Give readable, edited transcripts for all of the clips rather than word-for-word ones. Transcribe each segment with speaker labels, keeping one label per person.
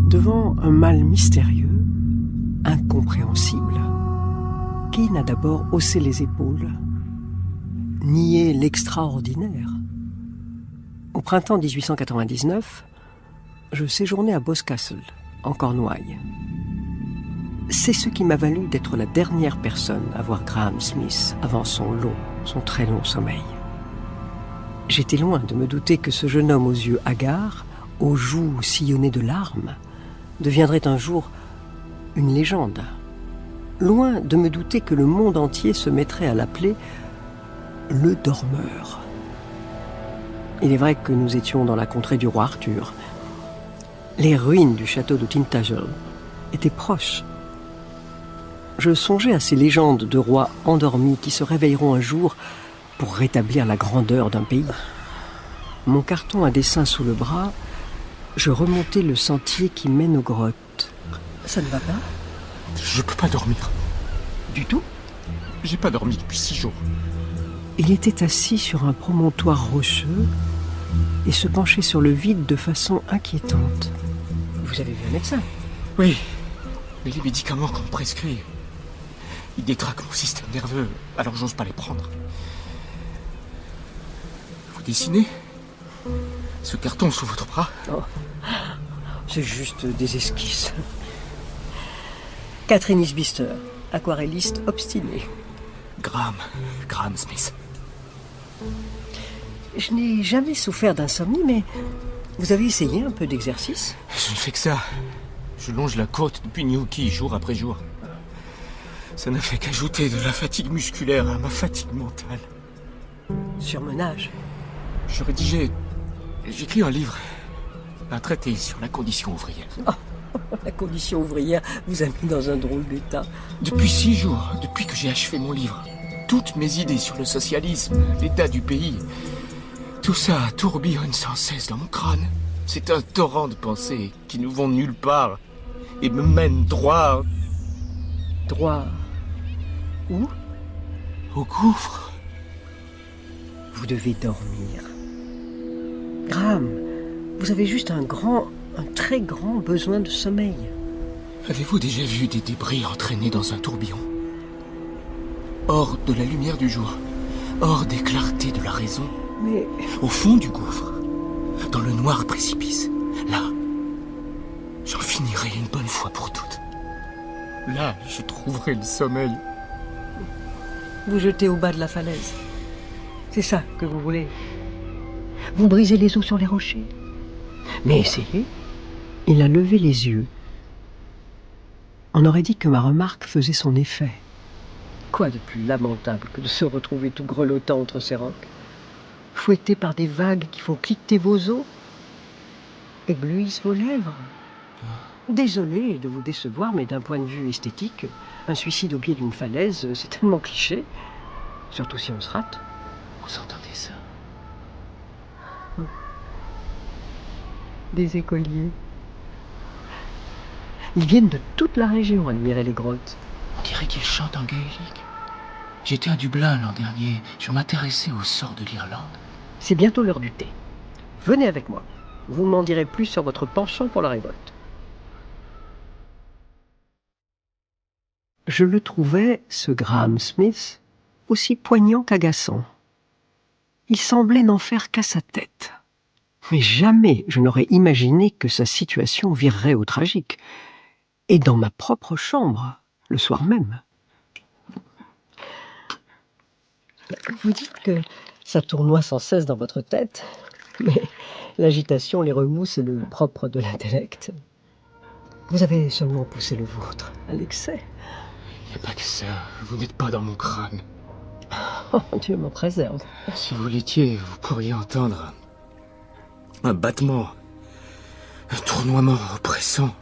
Speaker 1: Devant un mal mystérieux, incompréhensible, Keane a d'abord haussé les épaules, nié l'extraordinaire. Au printemps 1899, je séjournais à Boscastle, en Cornouailles. C'est ce qui m'a valu d'être la dernière personne à voir Graham Smith avant son très long sommeil. J'étais loin de me douter que ce jeune homme aux yeux hagards, aux joues sillonnées de larmes, deviendrait un jour une légende. Loin de me douter que le monde entier se mettrait à l'appeler le dormeur. Il est vrai que nous étions dans la contrée du roi Arthur. Les ruines du château de Tintagel étaient proches. Je songeais à ces légendes de rois endormis qui se réveilleront un jour pour rétablir la grandeur d'un pays. Mon carton à dessin sous le bras, je remontais le sentier qui mène aux grottes. Ça ne va pas?
Speaker 2: Je peux pas dormir.
Speaker 1: Du tout?
Speaker 2: J'ai pas dormi depuis 6 jours.
Speaker 1: Il était assis sur un promontoire rocheux et se penchait sur le vide de façon inquiétante. Vous avez vu un médecin?
Speaker 2: Oui, mais les médicaments qu'on me prescrit, ils détraquent mon système nerveux, alors j'ose pas les prendre. Vous dessinez? Ce carton sous votre bras?
Speaker 1: Oh, c'est juste des esquisses. Catherine Isbister, aquarelliste obstinée.
Speaker 2: Graham Smith.
Speaker 1: Je n'ai jamais souffert d'insomnie, mais vous avez essayé un peu d'exercice?
Speaker 2: Je ne fais que ça. Je longe la côte depuis Newquay, jour après jour. Ça n'a fait qu'ajouter de la fatigue musculaire à ma fatigue mentale.
Speaker 1: Surmenage.
Speaker 2: J'écris un livre. Un traité sur la condition ouvrière.
Speaker 1: Oh, la condition ouvrière vous a mis dans un drôle d'état.
Speaker 2: Depuis 6 jours, depuis que j'ai achevé mon livre, toutes mes idées sur le socialisme, l'état du pays, tout ça tourbillonne sans cesse dans mon crâne. C'est un torrent de pensées qui ne vont nulle part et me mènent droit...
Speaker 1: Droit où?
Speaker 2: Au gouffre.
Speaker 1: Vous devez dormir. Graham, vous avez juste un très grand besoin de sommeil.
Speaker 2: Avez-vous déjà vu des débris entraînés dans un tourbillon? Hors de la lumière du jour, hors des clartés de la raison.
Speaker 1: Mais...
Speaker 2: Au fond du gouffre, dans le noir précipice, là, j'en finirai une bonne fois pour toutes. Là, je trouverai le sommeil.
Speaker 1: Vous jetez au bas de la falaise. C'est ça que vous voulez. Vous brisez les os sur les rochers. Mais essayez. Il a levé les yeux. On aurait dit que ma remarque faisait son effet. Quoi de plus lamentable que de se retrouver tout grelottant entre ces rocs, fouetté par des vagues qui font cliqueter vos os, éblouissent vos lèvres. Désolé de vous décevoir, mais d'un point de vue esthétique, un suicide au pied d'une falaise, c'est tellement cliché. Surtout si on se rate.
Speaker 2: Vous entendez ça?
Speaker 1: Des écoliers. Ils viennent de toute la région admirer les grottes.
Speaker 2: On dirait qu'ils chantent en gaélique. J'étais à Dublin l'an dernier. Je m'intéressais au sort de l'Irlande.
Speaker 1: C'est bientôt l'heure du thé. Venez avec moi. Vous m'en direz plus sur votre penchant pour la révolte. Je le trouvais, ce Graham Smith, aussi poignant qu'agaçant. Il semblait n'en faire qu'à sa tête. Mais jamais je n'aurais imaginé que sa situation virerait au tragique. Et dans ma propre chambre, le soir même. Vous dites que ça tournoie sans cesse dans votre tête, mais l'agitation, les remous, c'est le propre de l'intellect. Vous avez seulement poussé le vôtre à l'excès.
Speaker 2: Il n'y a pas que ça. Vous n'êtes pas dans mon crâne.
Speaker 1: Oh, Dieu m'en préserve.
Speaker 2: Si vous l'étiez, vous pourriez entendre un battement, un tournoiement oppressant.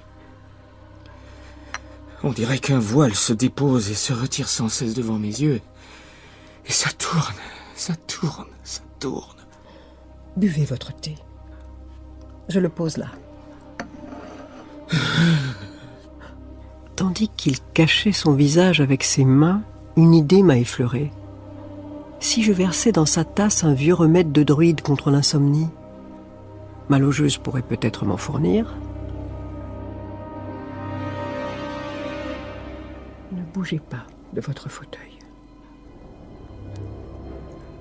Speaker 2: On dirait qu'un voile se dépose et se retire sans cesse devant mes yeux. Et ça tourne, ça tourne, ça tourne.
Speaker 1: Buvez votre thé. Je le pose là. Tandis qu'il cachait son visage avec ses mains, une idée m'a effleuré. Si je versais dans sa tasse un vieux remède de druide contre l'insomnie, ma logeuse pourrait peut-être m'en fournir. Ne bougez pas de votre fauteuil.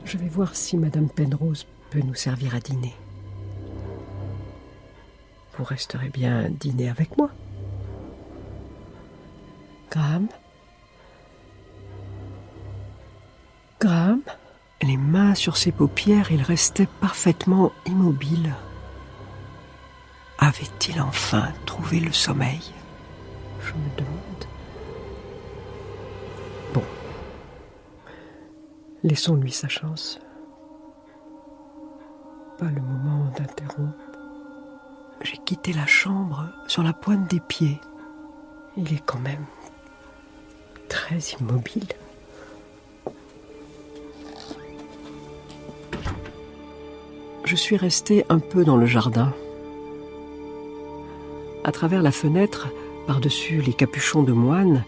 Speaker 1: Je vais voir si Madame Penrose peut nous servir à dîner. Vous resterez bien dîner avec moi. Graham? Graham? Les mains sur ses paupières, il restait parfaitement immobile. Avait-il enfin trouvé le sommeil? Je me demande. Bon. Laissons-lui sa chance. Pas le moment d'interrompre. J'ai quitté la chambre sur la pointe des pieds. Il est quand même très immobile. Je suis restée un peu dans le jardin. À travers la fenêtre, par-dessus les capuchons de moine,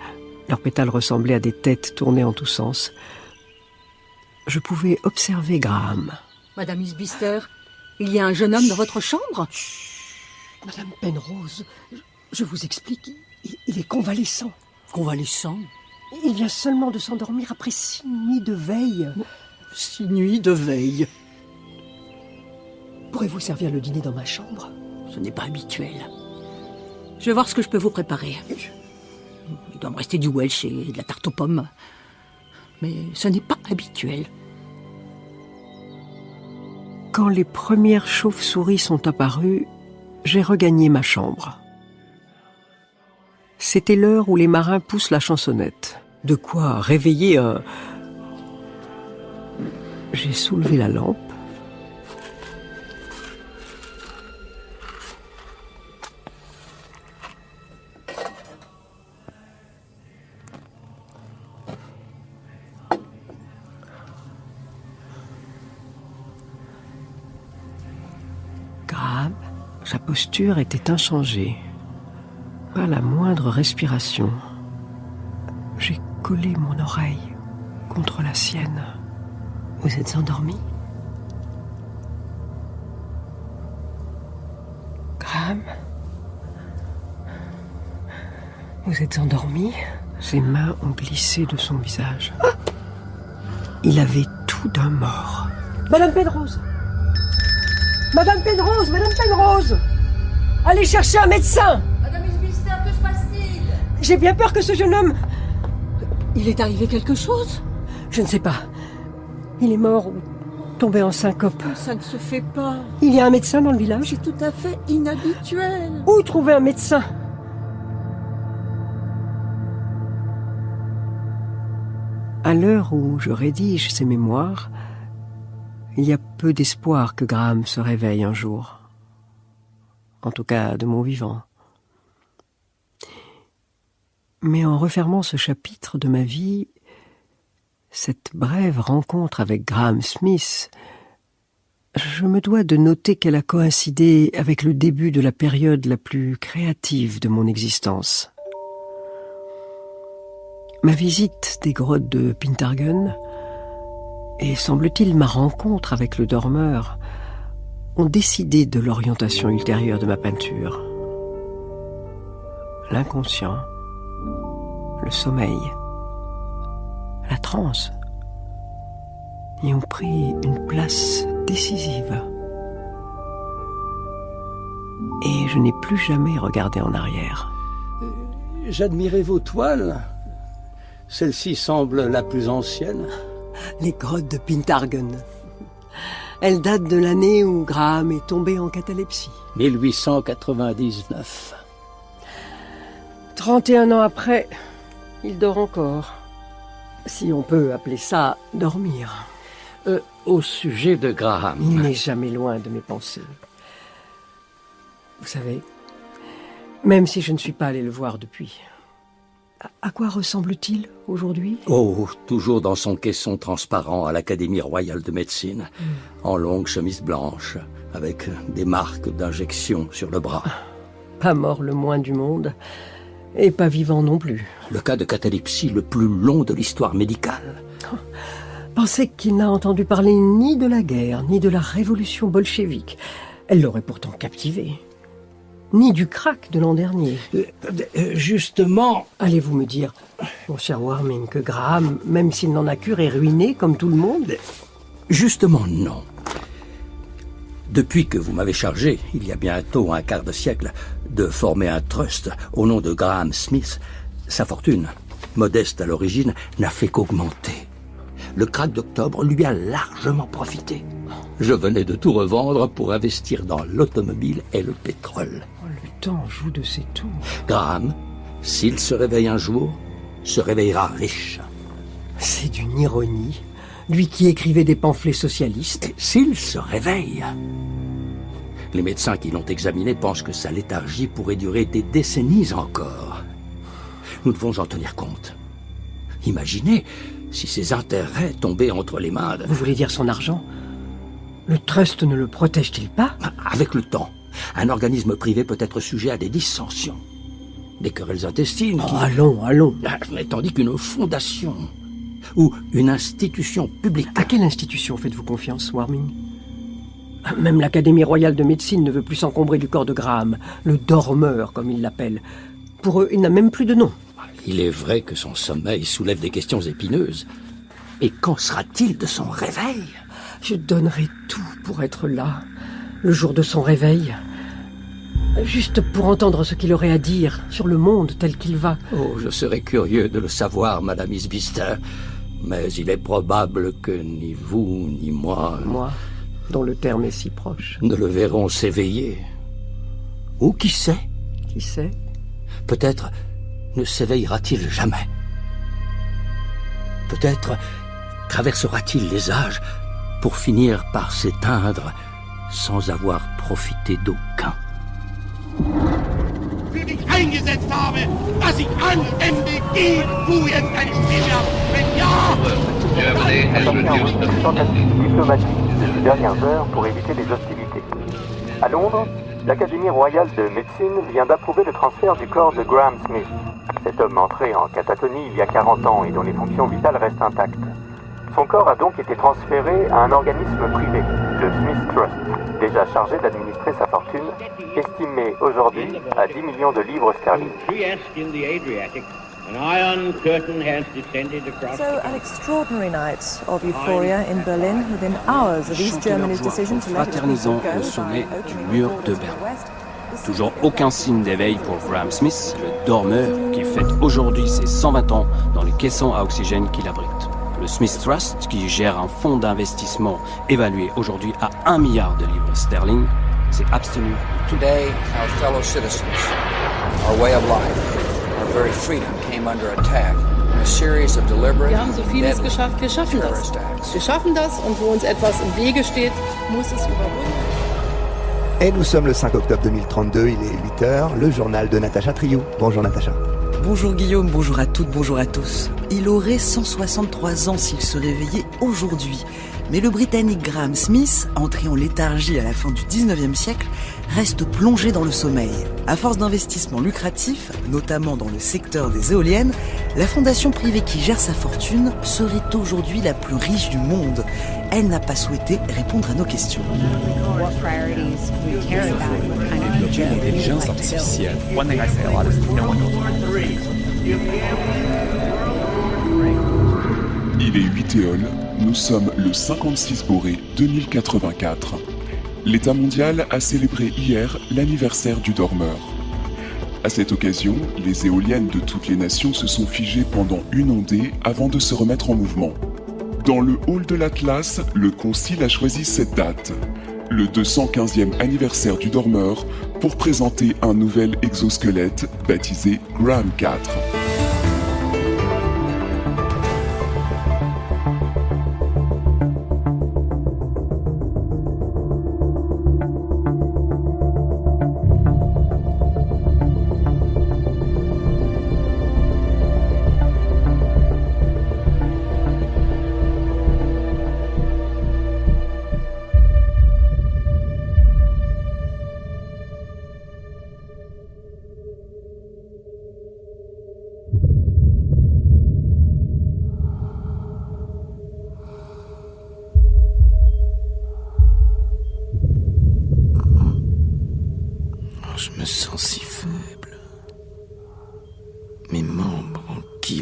Speaker 1: leurs pétales ressemblaient à des têtes tournées en tous sens, je pouvais observer Graham.
Speaker 3: Madame Isbister, il y a un jeune homme dans votre chambre?
Speaker 1: Madame Penrose, je vous explique, il est convalescent.
Speaker 3: Convalescent?
Speaker 1: Il vient seulement de s'endormir après 6 nuits de veille.
Speaker 3: 6 nuits de veille?
Speaker 1: Pourrez-vous servir le dîner dans ma chambre?
Speaker 3: Ce n'est pas habituel. Je vais voir ce que je peux vous préparer. Il doit me rester du Welsh et de la tarte aux pommes. Mais ce n'est pas habituel.
Speaker 1: Quand les premières chauves-souris sont apparues, j'ai regagné ma chambre. C'était l'heure où les marins poussent la chansonnette. De quoi réveiller un... J'ai soulevé la lampe. Graham, sa posture était inchangée. Pas la moindre respiration. J'ai collé mon oreille contre la sienne. Vous êtes endormi? Graham? Vous êtes endormi? Ses mains ont glissé de son visage. Il avait tout d'un mort. Madame Penrose! Madame Penrose! Madame Penrose! Allez chercher un médecin!
Speaker 3: Madame Isbister, que se passe-t-il?
Speaker 1: J'ai bien peur que ce jeune homme...
Speaker 3: Il est arrivé quelque chose?
Speaker 1: Je ne sais pas. Il est mort ou tombé en syncope.
Speaker 3: Ça ne se fait pas.
Speaker 1: Il y a un médecin dans le village?
Speaker 3: C'est tout à fait inhabituel.
Speaker 1: Où trouver un médecin? À l'heure où je rédige ces mémoires, il y a peu d'espoir que Graham se réveille un jour. En tout cas, de mon vivant. Mais en refermant ce chapitre de ma vie, cette brève rencontre avec Graham Smith, je me dois de noter qu'elle a coïncidé avec le début de la période la plus créative de mon existence. Ma visite des grottes de Pintargun et, semble-t-il, ma rencontre avec le dormeur ont décidé de l'orientation ultérieure de ma peinture. L'inconscient, le sommeil, la transe y ont pris une place décisive. Et je n'ai plus jamais regardé en arrière.
Speaker 4: J'admirais vos toiles. Celle-ci semble la plus ancienne.
Speaker 1: Les grottes de Pintargun. Elles datent de l'année où Graham est tombé en catalepsie.
Speaker 4: 1899.
Speaker 1: 31 ans après, il dort encore. Si on peut appeler ça dormir.
Speaker 4: Au sujet de Graham...
Speaker 1: Il n'est jamais loin de mes pensées. Vous savez, même si je ne suis pas allé le voir depuis, à quoi ressemble-t-il aujourd'hui?
Speaker 4: Oh, toujours dans son caisson transparent à l'Académie royale de médecine, en longue chemise blanche, avec des marques d'injection sur le bras.
Speaker 1: Pas mort le moins du monde, et pas vivant non plus.
Speaker 4: Le cas de catalepsie le plus long de l'histoire médicale.
Speaker 1: Pensez qu'il n'a entendu parler ni de la guerre, ni de la révolution bolchevique. Elle l'aurait pourtant captivé. ni du krach de l'an dernier.
Speaker 4: Justement...
Speaker 1: Allez-vous me dire, mon cher Warming, que Graham, même s'il n'en a cure, est ruiné comme tout le monde?
Speaker 4: Justement non. Depuis que vous m'avez chargé, il y a bientôt un quart de siècle, de former un trust au nom de Graham Smith, sa fortune, modeste à l'origine, n'a fait qu'augmenter. Le krach d'octobre lui a largement profité. Je venais de tout revendre pour investir dans l'automobile et le pétrole.
Speaker 1: Oh, le temps joue de ses tours.
Speaker 4: Graham, s'il se réveille un jour, se réveillera riche.
Speaker 1: C'est d'une ironie. Lui qui écrivait des pamphlets socialistes.
Speaker 4: Et s'il se réveille... Les médecins qui l'ont examiné pensent que sa léthargie pourrait durer des décennies encore. Nous devons en tenir compte. Imaginez si ses intérêts tombaient entre les mains de...
Speaker 1: Vous voulez dire son argent? Le trust ne le protège-t-il pas?
Speaker 4: Avec le temps, un organisme privé peut être sujet à des dissensions. Des querelles intestines qui...
Speaker 1: Allons.
Speaker 4: Mais tandis qu'une fondation ou une institution publique...
Speaker 1: À quelle institution faites-vous confiance, Warming? Même l'Académie royale de médecine ne veut plus s'encombrer du corps de Graham, le dormeur, comme ils l'appellent. Pour eux, il n'a même plus de nom.
Speaker 4: Il est vrai que son sommeil soulève des questions épineuses. Et qu'en sera-t-il de son réveil?
Speaker 1: Je donnerais tout pour être là, le jour de son réveil. Juste pour entendre ce qu'il aurait à dire sur le monde tel qu'il va.
Speaker 4: Oh, je serais curieux de le savoir, Madame Isbister. Mais il est probable que ni vous, ni moi...
Speaker 1: Moi, dont le terme est si proche.
Speaker 4: Ne le verrons s'éveiller. Ou qui sait?
Speaker 1: Qui sait?
Speaker 4: Peut-être ne s'éveillera-t-il jamais. Peut-être traversera-t-il les âges pour finir par s'éteindre sans avoir profité d'aucun.
Speaker 5: Für dich eingesetzt habe, dass ich anständig gegen Furien entstehe. Wenn ja...
Speaker 6: Diplomatique de ces dernières heures pour éviter les hostilités. À Londres, l'Académie royale de médecine vient d'approuver le transfert du corps de Graham Smith. Cet homme entré en catatonie il y a 40 ans et dont les fonctions vitales restent intactes. Son corps a donc été transféré à un organisme privé, le Smith Trust, déjà chargé d'administrer sa fortune, estimée aujourd'hui à 10 millions de livres sterling.
Speaker 7: So, an extraordinary night of euphoria in Berlin within hours of East Germany's decision to let its people go
Speaker 8: au sommet
Speaker 7: by
Speaker 8: du
Speaker 7: opening
Speaker 8: mur
Speaker 7: the
Speaker 8: de
Speaker 7: borders to the
Speaker 8: Berlin.
Speaker 7: west.
Speaker 8: Toujours aucun signe d'éveil pour Graham Smith, le dormeur qui fête aujourd'hui ses 120 ans dans les caissons à oxygène qu'il abrite. Le Smith Trust, qui gère un fonds d'investissement évalué aujourd'hui à 1 milliard de livres sterling, s'est abstenu.
Speaker 9: Today, our fellow citizens, our way of life, our very freedom came under attack in a series of deliberate,
Speaker 10: Wir haben so vieles
Speaker 9: deadly
Speaker 10: geschafft, wir schaffen das.
Speaker 9: terrorist acts.
Speaker 10: Wir schaffen das und wo uns etwas im Wege steht, muss es überwunden.
Speaker 11: Et nous sommes le 5 octobre 2032, il est 8h, le journal de Natacha Triou. Bonjour Natacha.
Speaker 12: Bonjour Guillaume, bonjour à toutes, bonjour à tous. Il aurait 163 ans s'il se réveillait aujourd'hui. Mais le Britannique Graham Smith, entré en léthargie à la fin du 19e siècle, reste plongé dans le sommeil. À force d'investissements lucratifs, notamment dans le secteur des éoliennes, la fondation privée qui gère sa fortune serait aujourd'hui la plus riche du monde. Elle n'a pas souhaité répondre à nos questions.
Speaker 13: L'intelligence artificielle.
Speaker 14: Il est 8h, nous sommes le 56 Boré 2084. L'État mondial a célébré hier l'anniversaire du dormeur. À cette occasion, les éoliennes de toutes les nations se sont figées pendant une ondée avant de se remettre en mouvement. Dans le hall de l'Atlas, le concile a choisi cette date, le 215e anniversaire du dormeur, pour présenter un nouvel exosquelette baptisé Graham 4.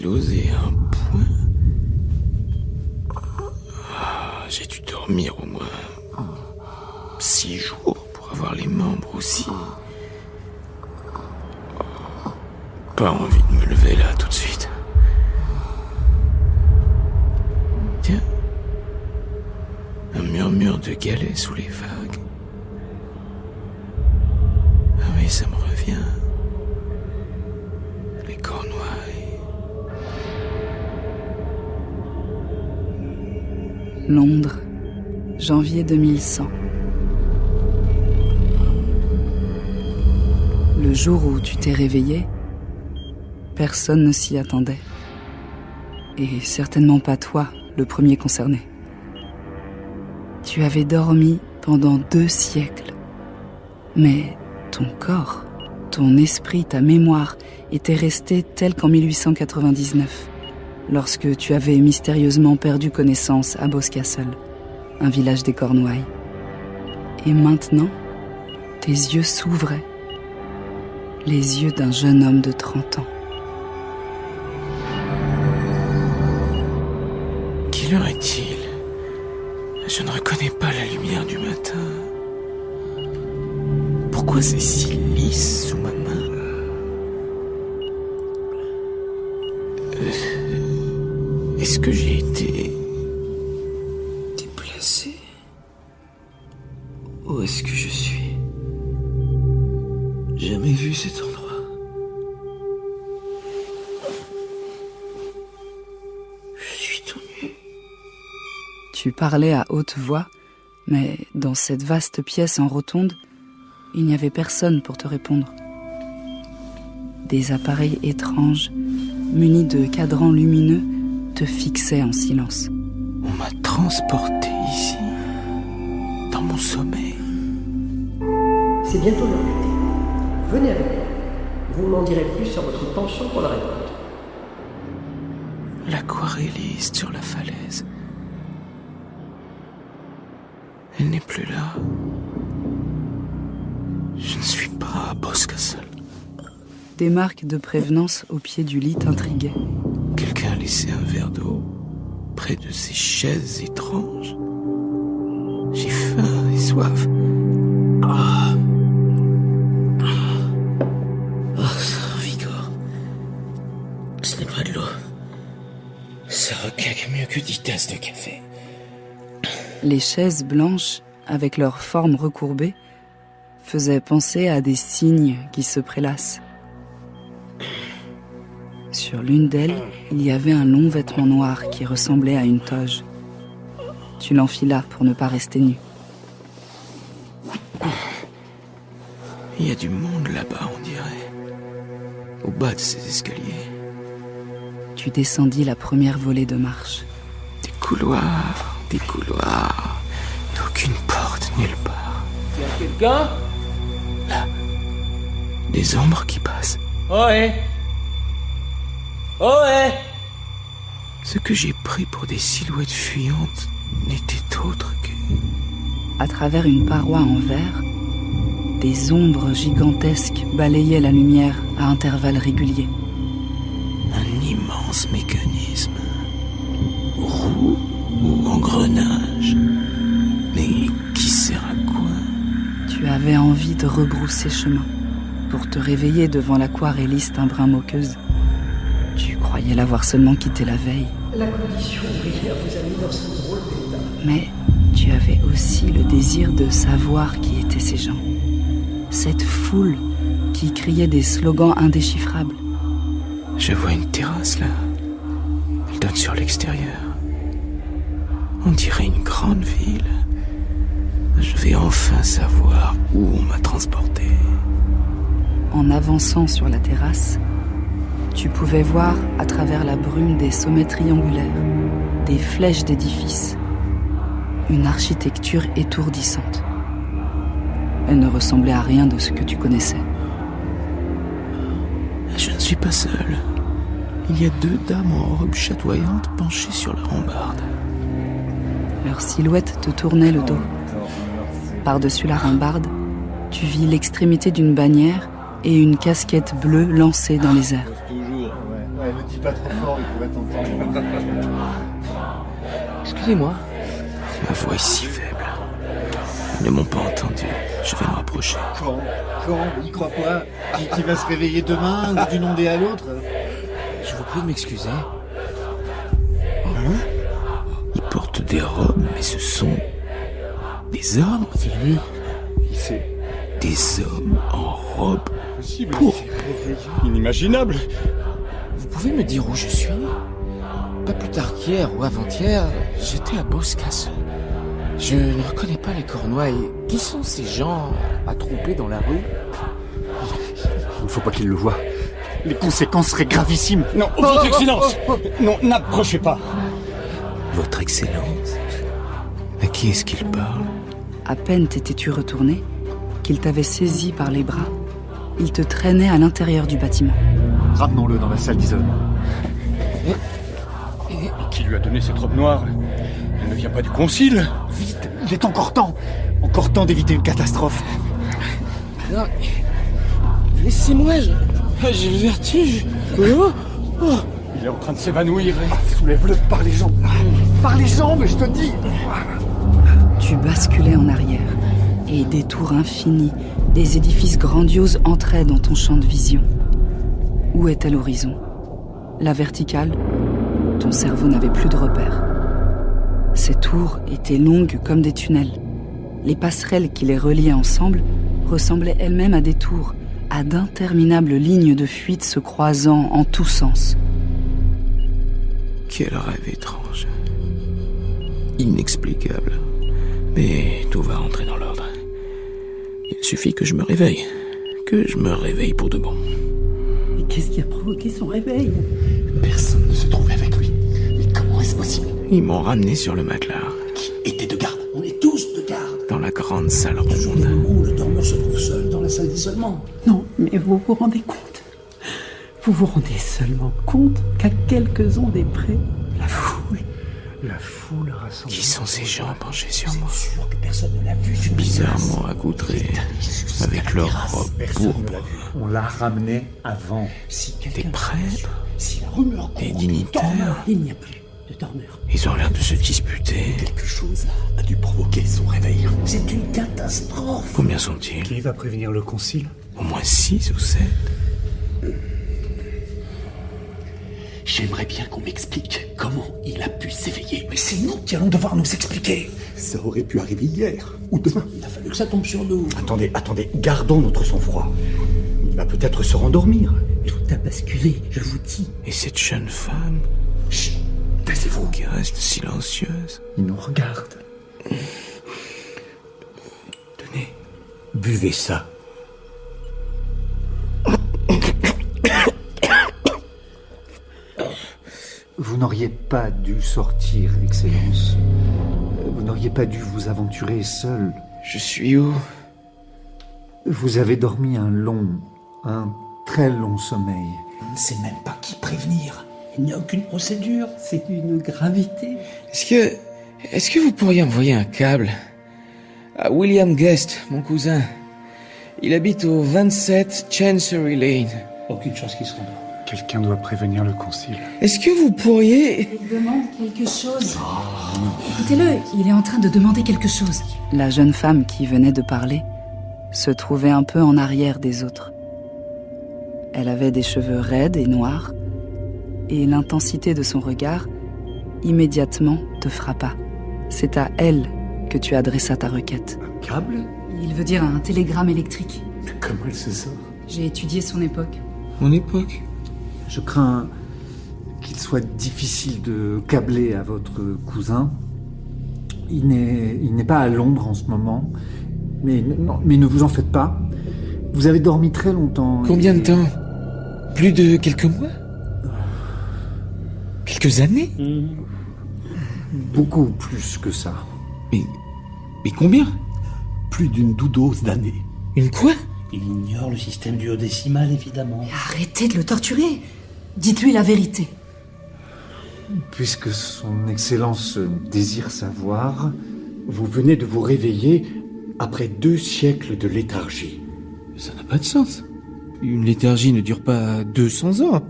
Speaker 2: a-t-il osé un point? J'ai dû dormir au moins 6 jours pour avoir les membres aussi. Pas envie de me lever là tout de suite. Tiens, un murmure de galets sous les vagues. Ah oui, ça me revient. Les Cornouailles.
Speaker 13: Londres, janvier 2100. Le jour où tu t'es réveillé, personne ne s'y attendait. Et certainement pas toi, le premier concerné. Tu avais dormi pendant 2 siècles. Mais ton corps, ton esprit, ta mémoire étaient restés tels qu'en 1899, lorsque tu avais mystérieusement perdu connaissance à Boscastle, un village des Cornouailles. Et maintenant, tes yeux s'ouvraient. Les yeux d'un jeune homme de 30 ans.
Speaker 2: Quelle heure est-il? Je ne reconnais pas la lumière du matin. Pourquoi c'est si lisse sous ma main? Est-ce que j'ai été déplacé? Où est-ce que je suis? Jamais vu cet endroit. Je suis tout nu.
Speaker 13: Tu parlais à haute voix, mais dans cette vaste pièce en rotonde, il n'y avait personne pour te répondre. Des appareils étranges, munis de cadrans lumineux, te fixaient en silence.
Speaker 2: On m'a transporté ici, dans mon sommeil.
Speaker 1: C'est bientôt l'heure du thé. Venez avec moi. Vous m'en direz plus sur votre penchant pour la révolte.
Speaker 2: L'aquarelliste sur la falaise. Elle n'est plus là. Je ne suis pas à Boscastle.
Speaker 13: Des marques de prévenance au pied du lit t'intriguaient.
Speaker 2: Quelqu'un a laissé un verre d'eau près de ces chaises étranges. J'ai faim et soif. Ça revigore. Ce n'est pas de l'eau. Ça recaque mieux que 10 tasses de café.
Speaker 13: Les chaises blanches, avec leurs formes recourbées, faisaient penser à des cygnes qui se prélassent. Sur l'une d'elles, il y avait un long vêtement noir qui ressemblait à une toge. Tu l'enfilas pour ne pas rester nu.
Speaker 2: Il y a du monde là-bas, on dirait. Au bas de ces escaliers.
Speaker 13: Tu descendis la première volée de marche.
Speaker 2: Des couloirs. Et aucune porte nulle part.
Speaker 15: Y a quelqu'un?
Speaker 2: Là. Des ombres qui passent.
Speaker 15: Ohé! Ohé!
Speaker 2: Ce que j'ai pris pour des silhouettes fuyantes n'était autre que...
Speaker 13: À travers une paroi en verre, des ombres gigantesques balayaient la lumière à intervalles réguliers.
Speaker 2: Un immense mécanisme. Roux ou engrenage. Mais qui sert à quoi?
Speaker 13: Tu avais envie de rebrousser chemin pour te réveiller devant l'aquarelliste un brin moqueuse. Tu croyais l'avoir seulement quitté la veille.
Speaker 1: La condition ouvrière vous a mis dans ce drôle d'état.
Speaker 13: Mais tu avais aussi le désir de savoir qui étaient ces gens. Cette foule qui criait des slogans indéchiffrables.
Speaker 2: Je vois une terrasse là. Elle donne sur l'extérieur. On dirait une grande ville. Je vais enfin savoir où on m'a transporté.
Speaker 13: En avançant sur la terrasse, tu pouvais voir à travers la brume des sommets triangulaires, des flèches d'édifices, une architecture étourdissante. Elle ne ressemblait à rien de ce que tu connaissais.
Speaker 2: Je ne suis pas seul. Il y a 2 dames en robe chatoyante penchées sur la rambarde.
Speaker 13: Leur silhouette te tournait le dos. Par-dessus la rambarde, tu vis l'extrémité d'une bannière et une casquette bleue lancée dans les airs.
Speaker 15: Ouais, ne dis pas trop fort, il pourrait t'entendre.
Speaker 2: Excusez-moi. Ma voix est si faible. Ils ne m'ont pas entendu. Je vais me rapprocher.
Speaker 15: Quand il croit quoi? Qui va se réveiller demain ou d'une ondée à l'autre?
Speaker 2: Je vous prie de m'excuser. Hein? Ils portent des robes, mais ce sont des hommes.
Speaker 15: C'est lui. Il sait.
Speaker 2: Des hommes en robe.
Speaker 15: Impossible.
Speaker 2: Inimaginable. Vous pouvez me dire où je suis? Pas plus tard qu'hier ou avant-hier, j'étais à Boscastle. Je ne reconnais pas les Cornouailles. Qui sont ces gens attroupés dans la rue?
Speaker 15: Il ne faut pas qu'il le voie. Les conséquences seraient gravissimes.
Speaker 4: Non, votre Excellence. Non, n'approchez pas.
Speaker 2: Votre Excellence? À qui est-ce qu'il parle?
Speaker 13: À peine t'étais-tu retourné qu'il t'avait saisi par les bras. Il te traînait à l'intérieur du bâtiment.
Speaker 15: Ramenons-le dans la salle d'isolement.
Speaker 4: Qui lui a donné cette robe noire? Elle ne vient pas du concile.
Speaker 15: Vite, il est encore temps. Encore temps d'éviter une catastrophe.
Speaker 2: Non, laissez-moi, j'ai le vertige. Oh.
Speaker 4: Il est en train de s'évanouir.
Speaker 15: Soulève-le par les jambes. Par les jambes, je te dis.
Speaker 13: Tu basculais en arrière, et des tours infinies, des édifices grandioses entraient dans ton champ de vision. Où était l'horizon? La verticale? Ton cerveau n'avait plus de repères. Ces tours étaient longues comme des tunnels. Les passerelles qui les reliaient ensemble ressemblaient elles-mêmes à des tours, à d'interminables lignes de fuite se croisant en tous sens.
Speaker 2: Quel rêve étrange. Inexplicable. Mais tout va rentrer dans l'ordre. Il suffit que je me réveille. Que je me réveille pour de bon.
Speaker 3: Mais qu'est-ce qui a provoqué son réveil?
Speaker 15: Personne ne se trouvait avec lui. Mais comment est-ce possible?
Speaker 2: Ils m'ont ramené sur le matelas.
Speaker 15: Qui était de garde?
Speaker 16: On est tous de garde.
Speaker 2: Dans la grande salle ronde.
Speaker 16: Toujours des moments où le dormeur se trouve seul dans la salle d'isolement.
Speaker 3: Non, mais vous vous rendez compte? Vous vous rendez seulement compte qu'à quelques ondes près, la foule rassemble.
Speaker 2: Qui sont ces gens penchés sur moi?
Speaker 16: Sûr que personne ne l'a vu.
Speaker 2: Bizarrement accoutrés, avec leur robe pourpre.
Speaker 15: On l'a ramené avant.
Speaker 2: Des prêtres?
Speaker 16: Si la rumeur court,
Speaker 2: des dignitaires?
Speaker 3: Il n'y a plus de dormeurs.
Speaker 2: Ils ont l'air de se disputer.
Speaker 16: Quelque chose a dû provoquer son réveil. C'est une catastrophe.
Speaker 2: Combien sont-ils?
Speaker 15: Qui va prévenir le concile?
Speaker 2: Au moins 6 ou 7.
Speaker 16: J'aimerais bien qu'on m'explique comment il a pu s'éveiller. Mais c'est nous qui allons devoir nous expliquer. Ça aurait pu arriver hier ou demain. Il a fallu que ça tombe sur nous.
Speaker 15: Attendez, gardons notre sang-froid. Il va peut-être se rendormir.
Speaker 3: Tout a basculé, je vous dis.
Speaker 2: Et cette jeune femme?
Speaker 16: Chut, taisez-vous.
Speaker 2: Qui reste silencieuse.
Speaker 15: Il nous regarde.
Speaker 2: Tenez.
Speaker 15: Buvez ça. Vous n'auriez pas dû sortir, Excellence. Vous n'auriez pas dû vous aventurer seul.
Speaker 2: Je suis où?
Speaker 15: Vous avez dormi un très long sommeil.
Speaker 16: On ne sait même pas qui prévenir. Il n'y a aucune procédure.
Speaker 3: C'est d'une gravité.
Speaker 2: Est-ce que vous pourriez envoyer un câble à William Guest, mon cousin? Il habite au 27 Chancery Lane.
Speaker 16: Aucune chance qu'il se rendort.
Speaker 15: Quelqu'un doit prévenir le concile.
Speaker 2: Est-ce que vous pourriez...
Speaker 13: Il demande quelque chose. Écoutez-le, il est en train de demander quelque chose. La jeune femme qui venait de parler se trouvait un peu en arrière des autres. Elle avait des cheveux raides et noirs, et l'intensité de son regard immédiatement te frappa. C'est à elle que tu adressas ta requête.
Speaker 15: Un câble?
Speaker 13: Il veut dire un télégramme électrique.
Speaker 15: Mais comment elle sait ça?
Speaker 13: J'ai étudié son époque.
Speaker 2: Mon époque?
Speaker 15: Je crains qu'il soit difficile de câbler à votre cousin. Il n'est pas à Londres en ce moment. Mais ne vous en faites pas. Vous avez dormi très longtemps.
Speaker 2: Combien de temps? Plus de quelques mois? Quelques années?
Speaker 15: Beaucoup plus que ça.
Speaker 2: Mais combien?
Speaker 16: Plus d'une douzaine d'années.
Speaker 2: Une quoi?
Speaker 16: Il ignore le système duodécimal, évidemment.
Speaker 13: Mais arrêtez de le torturer. Dites-lui la vérité.
Speaker 15: Puisque son Excellence désire savoir, vous venez de vous réveiller après 2 siècles de léthargie.
Speaker 2: Ça n'a pas de sens. Une léthargie ne dure pas 200 ans.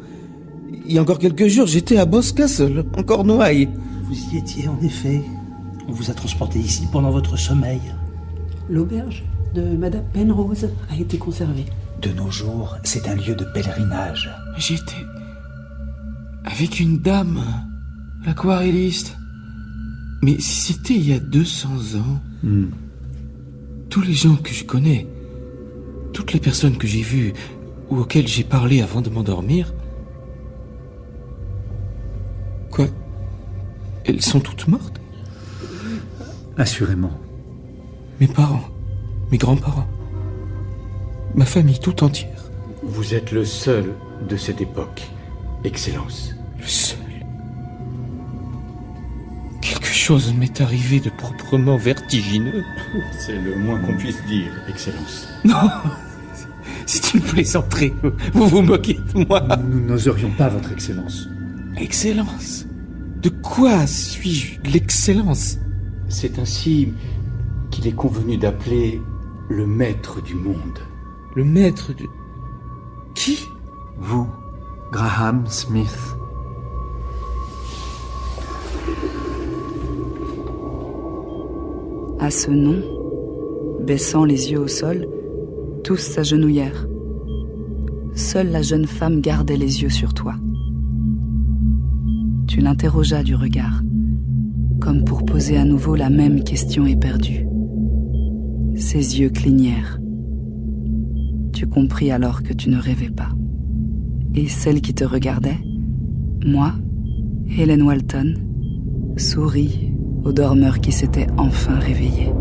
Speaker 17: Il y a encore quelques jours, j'étais à Boscastle, en Cornouailles.
Speaker 16: Vous y étiez, en effet. On vous a transporté ici pendant votre sommeil.
Speaker 18: L'auberge de Madame Penrose a été conservée.
Speaker 16: De nos jours, c'est un lieu de pèlerinage.
Speaker 2: J'étais avec une dame, l'aquarelliste. Mais si c'était il y a 200 ans, tous les gens que je connais, toutes les personnes que j'ai vues ou auxquelles j'ai parlé avant de m'endormir, quoi, elles sont toutes mortes?
Speaker 15: Assurément.
Speaker 2: Mes parents, mes grands-parents, ma famille tout entière.
Speaker 19: Vous êtes le seul de cette époque, Excellence.
Speaker 2: Le seul. Quelque chose m'est arrivé de proprement vertigineux.
Speaker 19: C'est le moins qu'on puisse dire, Excellence.
Speaker 2: Non, c'est une plaisanterie. Vous vous moquez de moi.
Speaker 15: Nous n'oserions pas, Votre Excellence.
Speaker 2: Excellence? De quoi suis-je l'excellence?
Speaker 19: C'est ainsi qu'il est convenu d'appeler le maître du monde.
Speaker 2: Le maître de... Qui?
Speaker 15: Vous, Graham Smith.
Speaker 13: À ce nom, baissant les yeux au sol, tous s'agenouillèrent. Seule la jeune femme gardait les yeux sur toi. Tu l'interrogeas du regard, comme pour poser à nouveau la même question éperdue. Ses yeux clignèrent. Tu compris alors que tu ne rêvais pas. Et celle qui te regardait, moi, Helen Walton, sourit au dormeur qui s'était enfin réveillé.